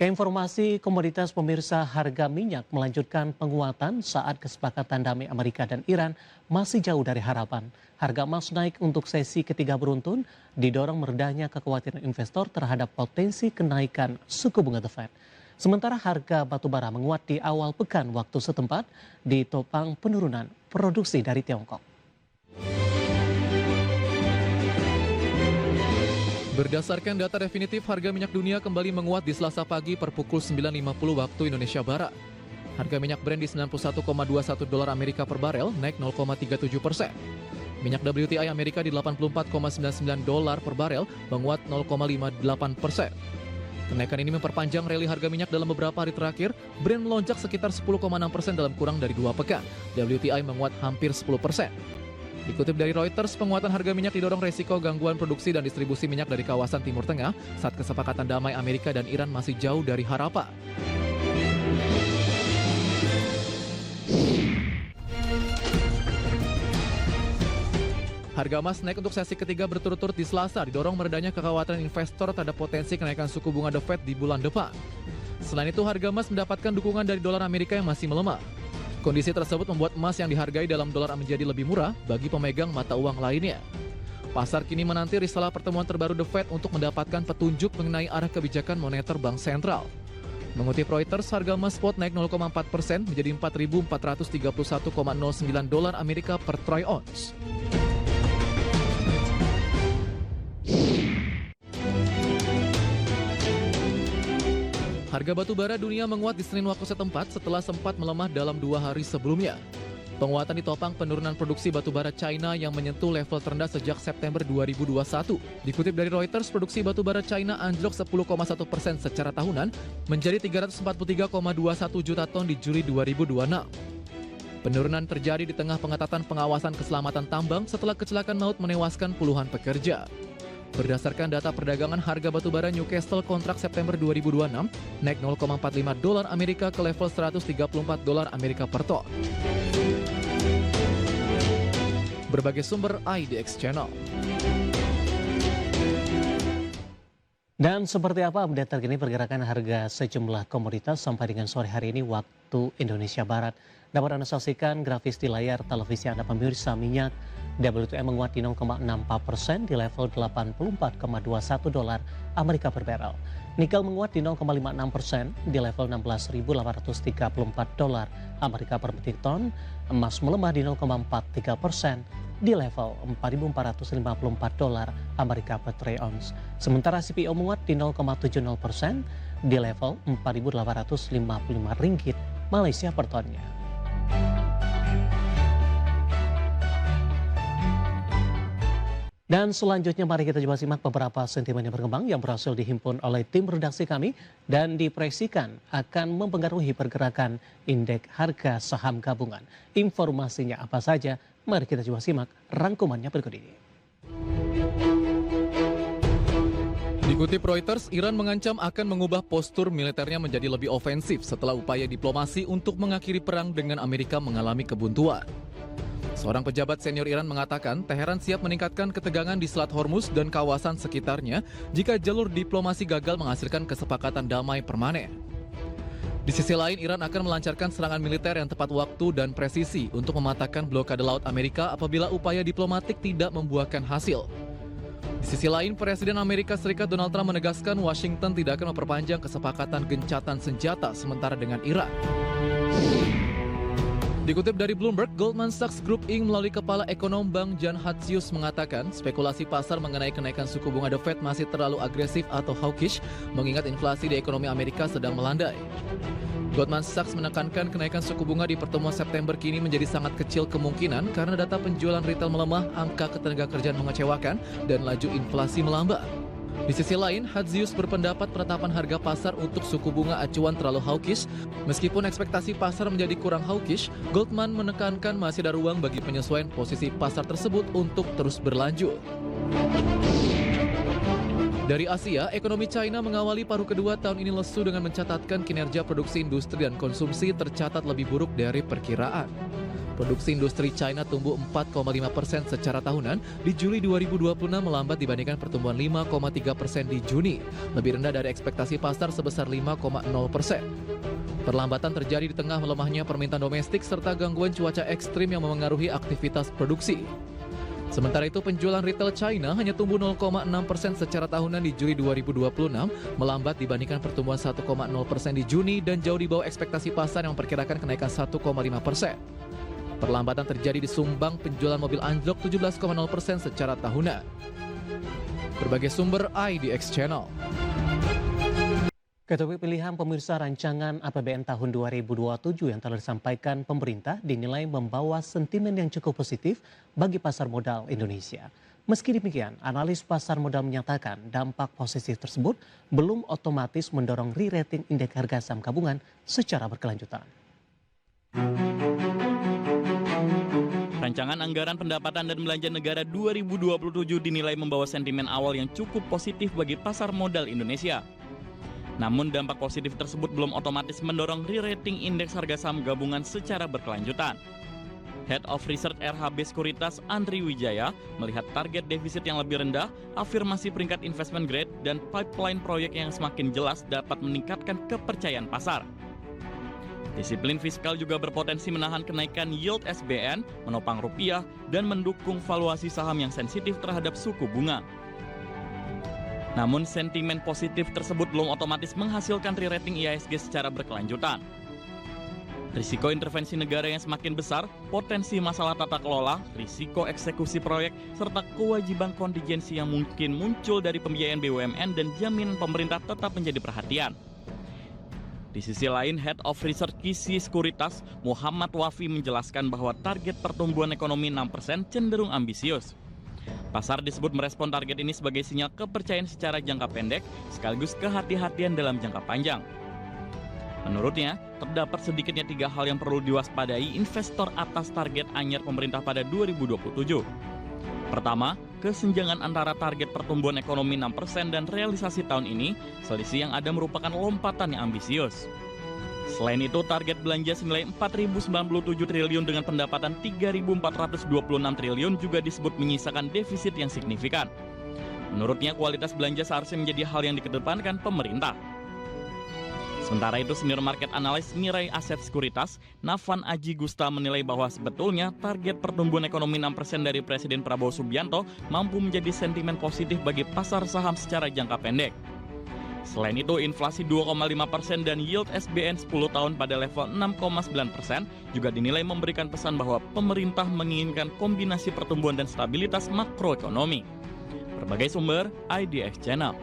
Keinformasi komoditas pemirsa, harga minyak melanjutkan penguatan saat kesepakatan damai Amerika dan Iran masih jauh dari harapan. Harga emas naik untuk sesi ketiga beruntun didorong meredahnya kekhawatiran investor terhadap potensi kenaikan suku bunga The Fed. Sementara harga batubara menguat di awal pekan waktu setempat ditopang penurunan produksi dari Tiongkok. Berdasarkan data definitif, harga minyak dunia kembali menguat di Selasa pagi per pukul 9.50 waktu Indonesia Barat. Harga minyak Brent di 91,21 dolar Amerika per barel, naik 0,37%. Minyak WTI Amerika di 84,99 dolar per barel, menguat 0,58%. Kenaikan ini memperpanjang rally harga minyak dalam beberapa hari terakhir. Brent melonjak sekitar 10,6% dalam kurang dari 2 pekan. WTI menguat hampir 10%. Dikutip dari Reuters, penguatan harga minyak didorong resiko gangguan produksi dan distribusi minyak dari kawasan Timur Tengah saat kesepakatan damai Amerika dan Iran masih jauh dari harapan. Harga emas naik untuk sesi ketiga berturut-turut di Selasa, didorong meredahnya kekhawatiran investor terhadap potensi kenaikan suku bunga The Fed di bulan depan. Selain itu, harga emas mendapatkan dukungan dari dolar Amerika yang masih melemah. Kondisi tersebut membuat emas yang dihargai dalam dolar menjadi lebih murah bagi pemegang mata uang lainnya. Pasar kini menanti risalah pertemuan terbaru The Fed untuk mendapatkan petunjuk mengenai arah kebijakan moneter bank sentral. Mengutip Reuters, harga emas spot naik 0,4% menjadi 4.431,09 dolar Amerika per troy ounce. Harga batu bara dunia menguat di Senin waktu setempat setelah sempat melemah dalam 2 hari sebelumnya. Penguatan ditopang penurunan produksi batu bara China yang menyentuh level terendah sejak September 2021. Dikutip dari Reuters, produksi batu bara China anjlok 10,1% secara tahunan menjadi 343,21 juta ton di Juli 2026. Penurunan terjadi di tengah pengetatan pengawasan keselamatan tambang setelah kecelakaan maut menewaskan puluhan pekerja. Berdasarkan data perdagangan, harga batubara Newcastle kontrak September 2026 naik 0,45 dolar Amerika ke level 134 dolar Amerika per ton. Berbagai sumber IDX Channel. Dan seperti apa update terkini pergerakan harga sejumlah komoditas sampai dengan sore hari ini waktu Indonesia Barat. Dapat Anda saksikan grafis di layar televisi Anda pemirsa. Minyak WTI menguat di 0,64% di level 84,21 dolar Amerika per barrel. Nikel menguat di 0,56% di level 16.834 dolar Amerika per metrik ton. Emas melemah di 0,43% di level 4.454 dolar Amerika per troy ounce. Sementara CPO menguat di 0,70% di level 4.855 ringgit Malaysia per tonnya. Dan selanjutnya mari kita coba simak beberapa sentimen yang berkembang yang berhasil dihimpun oleh tim redaksi kami dan diproyeksikan akan mempengaruhi pergerakan indeks harga saham gabungan. Informasinya apa saja? Mari kita coba simak rangkumannya berikut ini. Dikutip Reuters, Iran mengancam akan mengubah postur militernya menjadi lebih ofensif setelah upaya diplomasi untuk mengakhiri perang dengan Amerika mengalami kebuntuan. Seorang pejabat senior Iran mengatakan Teheran siap meningkatkan ketegangan di Selat Hormuz dan kawasan sekitarnya jika jalur diplomasi gagal menghasilkan kesepakatan damai permanen. Di sisi lain, Iran akan melancarkan serangan militer yang tepat waktu dan presisi untuk mematahkan blokade laut Amerika apabila upaya diplomatik tidak membuahkan hasil. Di sisi lain, Presiden Amerika Serikat Donald Trump menegaskan Washington tidak akan memperpanjang kesepakatan gencatan senjata sementara dengan Iran. Dikutip dari Bloomberg, Goldman Sachs Group Inc. melalui Kepala Ekonom Bank Jan Hatzius mengatakan spekulasi pasar mengenai kenaikan suku bunga The Fed masih terlalu agresif atau hawkish mengingat inflasi di ekonomi Amerika sedang melandai. Goldman Sachs menekankan kenaikan suku bunga di pertemuan September kini menjadi sangat kecil kemungkinan karena data penjualan retail melemah, angka ketenagakerjaan mengecewakan, dan laju inflasi melambat. Di sisi lain, Hatzius berpendapat penetapan harga pasar untuk suku bunga acuan terlalu hawkish. Meskipun ekspektasi pasar menjadi kurang hawkish, Goldman menekankan masih ada ruang bagi penyesuaian posisi pasar tersebut untuk terus berlanjut. Dari Asia, ekonomi China mengawali paruh kedua tahun ini lesu dengan mencatatkan kinerja produksi industri dan konsumsi tercatat lebih buruk dari perkiraan. Produksi industri China tumbuh 4,5% secara tahunan di Juli 2026 melambat dibandingkan pertumbuhan 5,3% di Juni, lebih rendah dari ekspektasi pasar sebesar 5,0%. Perlambatan terjadi di tengah melemahnya permintaan domestik serta gangguan cuaca ekstrim yang memengaruhi aktivitas produksi. Sementara itu, penjualan retail China hanya tumbuh 0,6% secara tahunan di Juli 2026, melambat dibandingkan pertumbuhan 1,0% di Juni dan jauh di bawah ekspektasi pasar yang memperkirakan kenaikan 1,5%. Perlambatan terjadi di sumbang penjualan mobil anjlok 17,0% secara tahunan. Berbagai sumber IDX Channel. Ketua pilihan pemirsa rancangan APBN tahun 2027 yang telah disampaikan pemerintah dinilai membawa sentimen yang cukup positif bagi pasar modal Indonesia. Meski demikian, analis pasar modal menyatakan dampak positif tersebut belum otomatis mendorong re-rating indeks harga saham gabungan secara berkelanjutan. Rancangan Anggaran Pendapatan dan Belanja Negara 2027 dinilai membawa sentimen awal yang cukup positif bagi pasar modal Indonesia. Namun dampak positif tersebut belum otomatis mendorong re-rating indeks harga saham gabungan secara berkelanjutan. Head of Research RHB Sekuritas Andri Wijaya melihat target defisit yang lebih rendah, afirmasi peringkat investment grade, dan pipeline proyek yang semakin jelas dapat meningkatkan kepercayaan pasar. Disiplin fiskal juga berpotensi menahan kenaikan yield SBN, menopang rupiah, dan mendukung valuasi saham yang sensitif terhadap suku bunga. Namun sentimen positif tersebut belum otomatis menghasilkan re-rating IHSG secara berkelanjutan. Risiko intervensi negara yang semakin besar, potensi masalah tata kelola, risiko eksekusi proyek, serta kewajiban kontingensi yang mungkin muncul dari pembiayaan BUMN dan jaminan pemerintah tetap menjadi perhatian. Di sisi lain, Head of Research KISI Sekuritas Muhammad Wafi menjelaskan bahwa target pertumbuhan ekonomi 6% cenderung ambisius. Pasar disebut merespon target ini sebagai sinyal kepercayaan secara jangka pendek sekaligus kehati-hatian dalam jangka panjang. Menurutnya, terdapat sedikitnya 3 hal yang perlu diwaspadai investor atas target anyar pemerintah pada 2027. Pertama, kesenjangan antara target pertumbuhan ekonomi 6% dan realisasi tahun ini, selisih yang ada merupakan lompatan yang ambisius. Selain itu, target belanja senilai 4.097 triliun dengan pendapatan 3.426 triliun juga disebut menyisakan defisit yang signifikan. Menurutnya, kualitas belanja seharusnya menjadi hal yang dikedepankan pemerintah. Sementara itu, senior market analis Mirai Aset Sekuritas, Nafan Aji Gusta menilai bahwa sebetulnya target pertumbuhan ekonomi 6% dari Presiden Prabowo Subianto mampu menjadi sentimen positif bagi pasar saham secara jangka pendek. Selain itu, inflasi 2,5% dan yield SBN 10 tahun pada level 6,9% juga dinilai memberikan pesan bahwa pemerintah menginginkan kombinasi pertumbuhan dan stabilitas makroekonomi. Berbagai sumber, IDX Channel.